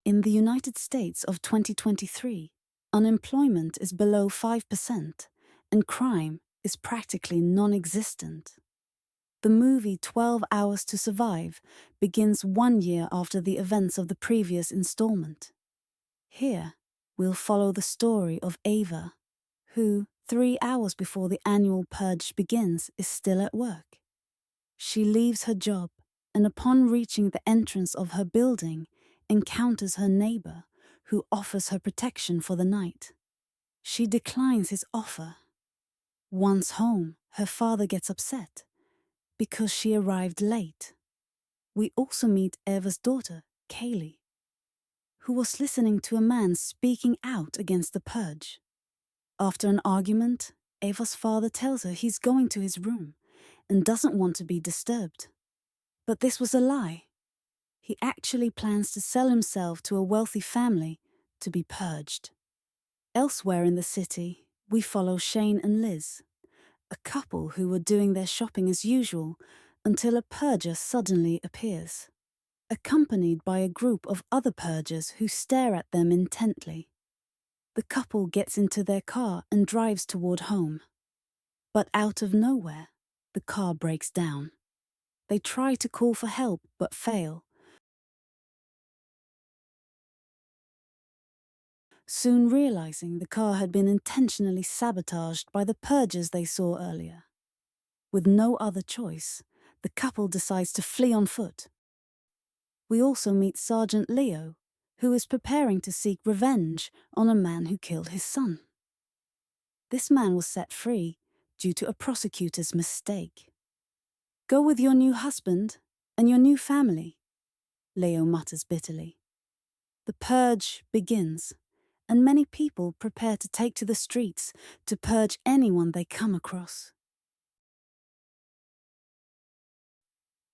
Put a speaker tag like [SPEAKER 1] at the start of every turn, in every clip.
[SPEAKER 1] In the United States of 2023, unemployment is below 5% and crime is practically non-existent. The movie 12 Hours to Survive begins 1 year after the events of the previous installment. Here, we'll follow the story of Ava, who, 3 hours before the annual purge begins, is still at work. She leaves her job and upon reaching the entrance of her building, encounters her neighbor, who offers her protection for the night. She declines his offer. Once home, her father gets upset because she arrived late. We also meet Eva's daughter, Kaylee, who was listening to a man speaking out against the purge. After an argument, Eva's father tells her he's going to his room and doesn't want to be disturbed. But this was a lie. He actually plans to sell himself to a wealthy family to be purged. Elsewhere in the city, we follow Shane and Liz, a couple who were doing their shopping as usual until a purger suddenly appears, accompanied by a group of other purgers who stare at them intently. The couple gets into their car and drives toward home. But out of nowhere, the car breaks down. They try to call for help but fail. Soon realizing the car had been intentionally sabotaged by the purgers they saw earlier. With no other choice, the couple decides to flee on foot. We also meet Sergeant Leo, who is preparing to seek revenge on a man who killed his son. This man was set free due to a prosecutor's mistake. "Go with your new husband and your new family," Leo mutters bitterly. The purge begins, and many people prepare to take to the streets to purge anyone they come across.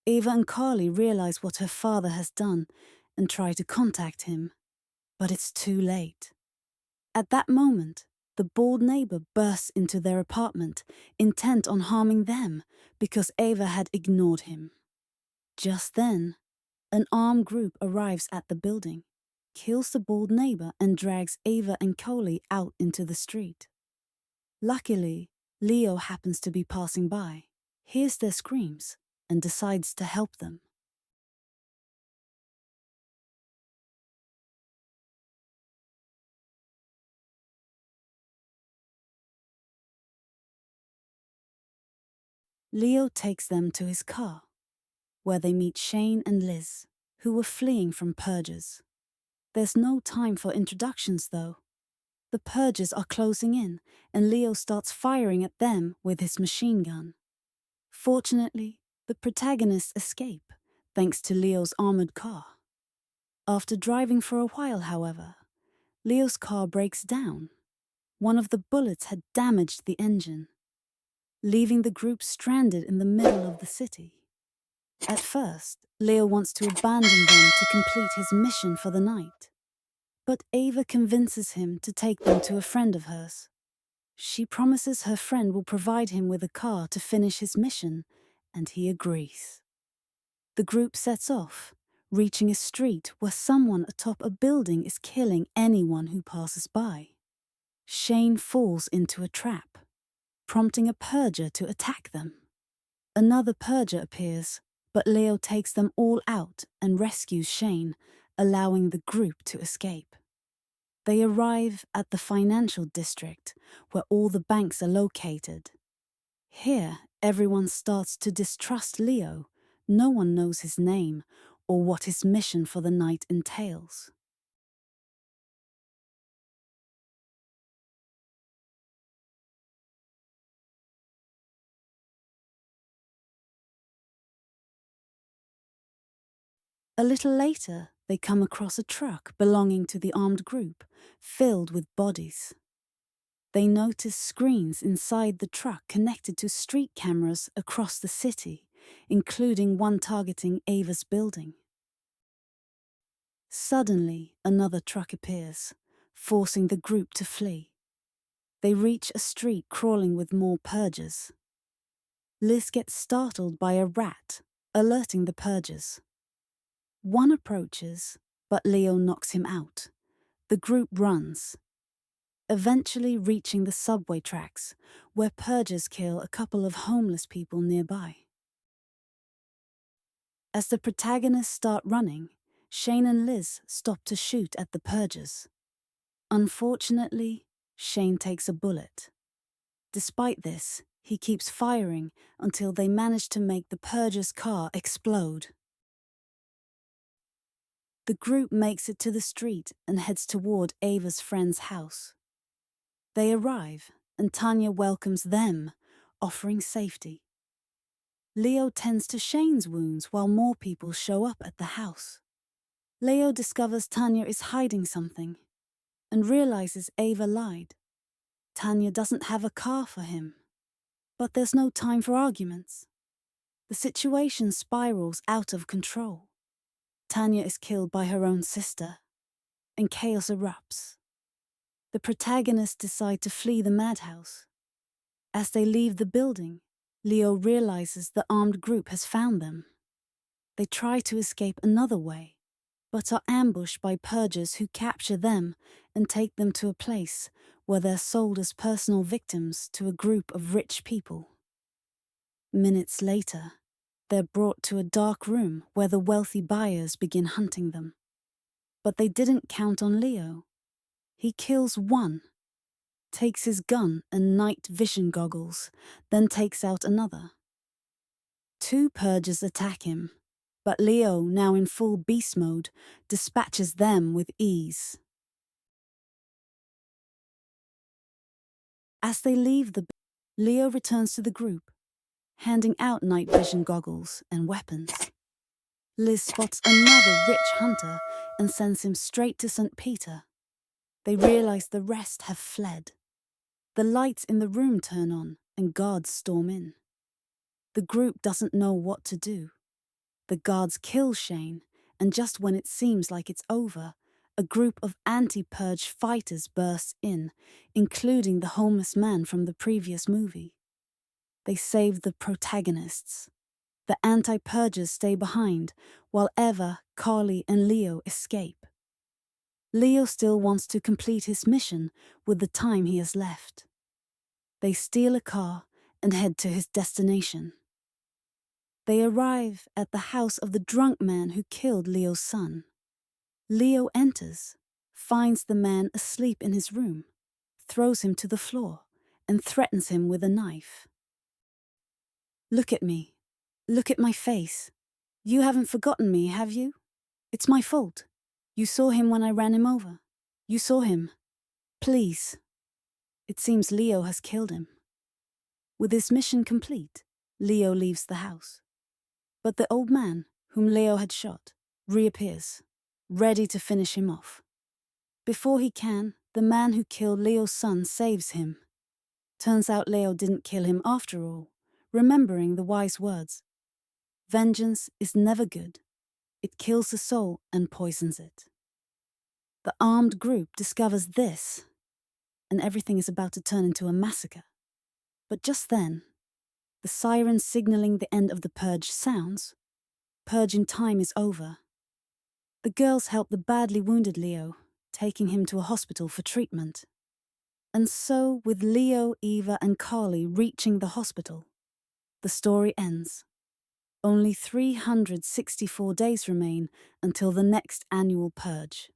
[SPEAKER 1] Ava and Carly realize what her father has done and try to contact him, but it's too late. At that moment, the bald neighbor bursts into their apartment, intent on harming them because Ava had ignored him. Just then, an armed group arrives at the building, kills the bald neighbor and drags Ava and Carly out into the street. Luckily, Leo happens to be passing by, hears their screams, and decides to help them. Leo takes them to his car, where they meet Shane and Liz, who were fleeing from purgers. There's no time for introductions, though. The purgers are closing in, and Leo starts firing at them with his machine gun. Fortunately, the protagonists escape, thanks to Leo's armored car. After driving for a while, however, Leo's car breaks down. One of the bullets had damaged the engine, leaving the group stranded in the middle of the city. At first, Leo wants to abandon them to complete his mission for the night. But Ava convinces him to take them to a friend of hers. She promises her friend will provide him with a car to finish his mission, and he agrees. The group sets off, reaching a street where someone atop a building is killing anyone who passes by. Shane falls into a trap, prompting a purger to attack them. Another purger appears, but Leo takes them all out and rescues Shane, allowing the group to escape. They arrive at the financial district, where all the banks are located. Here, everyone starts to distrust Leo. No one knows his name or what his mission for the night entails. A little later, they come across a truck belonging to the armed group, filled with bodies. They notice screens inside the truck connected to street cameras across the city, including one targeting Ava's building. Suddenly, another truck appears, forcing the group to flee. They reach a street crawling with more purgers. Liz gets startled by a rat, alerting the purgers. One approaches, but Leo knocks him out. The group runs, eventually reaching the subway tracks, where purgers kill a couple of homeless people nearby. As the protagonists start running, Shane and Liz stop to shoot at the purgers. Unfortunately, Shane takes a bullet. Despite this, he keeps firing until they manage to make the purgers' car explode. The group makes it to the street and heads toward Ava's friend's house. They arrive, and Tanya welcomes them, offering safety. Leo tends to Shane's wounds while more people show up at the house. Leo discovers Tanya is hiding something and realizes Ava lied. Tanya doesn't have a car for him. But there's no time for arguments. The situation spirals out of control. Tanya is killed by her own sister, and chaos erupts. The protagonists decide to flee the madhouse. As they leave the building, Leo realizes the armed group has found them. They try to escape another way, but are ambushed by purgers who capture them and take them to a place where they're sold as personal victims to a group of rich people. Minutes later, they're brought to a dark room where the wealthy buyers begin hunting them. But they didn't count on Leo. He kills one, takes his gun and night vision goggles, then takes out another. Two purgers attack him, but Leo, now in full beast mode, dispatches them with ease. As they leave Leo returns to the group, handing out night vision goggles and weapons. Liz spots another rich hunter and sends him straight to St. Peter. They realize the rest have fled. The lights in the room turn on and guards storm in. The group doesn't know what to do. The guards kill Shane, and just when it seems like it's over, a group of anti-Purge fighters bursts in, including the homeless man from the previous movie. They save the protagonists. The anti-Purgers stay behind, while Eva, Carly, and Leo escape. Leo still wants to complete his mission with the time he has left. They steal a car and head to his destination. They arrive at the house of the drunk man who killed Leo's son. Leo enters, finds the man asleep in his room, throws him to the floor, and threatens him with a knife. "Look at me. Look at my face. You haven't forgotten me, have you? It's my fault. You saw him when I ran him over. You saw him. Please." It seems Leo has killed him. With his mission complete, Leo leaves the house. But the old man, whom Leo had shot, reappears, ready to finish him off. Before he can, the man who killed Leo's son saves him. Turns out Leo didn't kill him after all, remembering the wise words. Vengeance is never good. It kills the soul and poisons it. The armed group discovers this, and everything is about to turn into a massacre. But just then, the siren signaling the end of the purge sounds. Purging time is over. The girls help the badly wounded Leo, taking him to a hospital for treatment. And so, with Leo, Eva, and Carly reaching the hospital, the story ends. Only 364 days remain until the next annual purge.